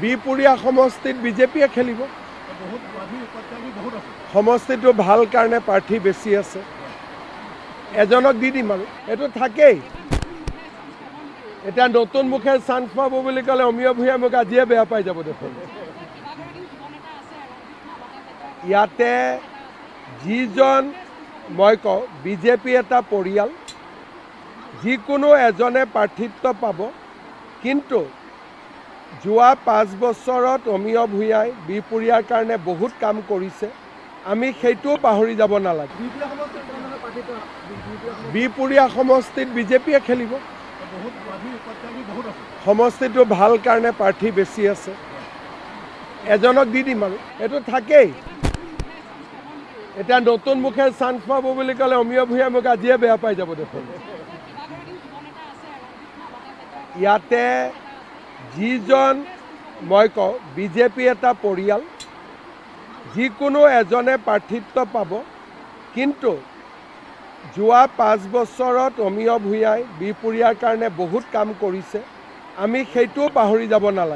বিপুৰীয়া সমষ্টিত বিজেপিয়ে খেলিব। সমষ্টিটো ভাল কাৰণে প্ৰাৰ্থী বেছি আছে, এজনক দি দিম আৰু এইটো থাকেই। এতিয়া নতুন মুখে চান্স পাব বুলি ক'লে অমিয় ভূঞাই মোক আজিয়ে বেয়া পাই যাব দেখোন। ইয়াতে যিজন মই কওঁ বিজেপি এটা পৰিয়াল, যিকোনো এজনে প্ৰাৰ্থিত্ব পাব, কিন্তু যোৱা 5 বছৰত অমিয় ভূঞাই বিপুৰীয়াৰ কাৰণে বহুত কাম কৰিছে, আমি সেইটোও পাহৰি যাব নালাগে। বিপুৰীয়া সমষ্টিত বিজেপিয়ে খেলিব। সমষ্টিটো ভাল কাৰণে প্ৰাৰ্থী বেছি আছে, এজনক দি দিম আৰু এইটো থাকেই। এতিয়া নতুন মুখে চান্স পাব বুলি ক'লে অমিয় ভূঞাই মোক আজিয়ে বেয়া পাই যাব দেখোন। ইয়াতে যিজন মই কওঁ বিজেপি এটা পৰিয়াল, যিকোনো এজনে প্ৰাৰ্থিত্ব পাব, কিন্তু যোৱা 5 বছৰত অমিয় ভূঞাই বিপুৰীয়াৰ কাৰণে বহুত কাম কৰিছে, আমি সেইটোও পাহৰি যাব নালাগে।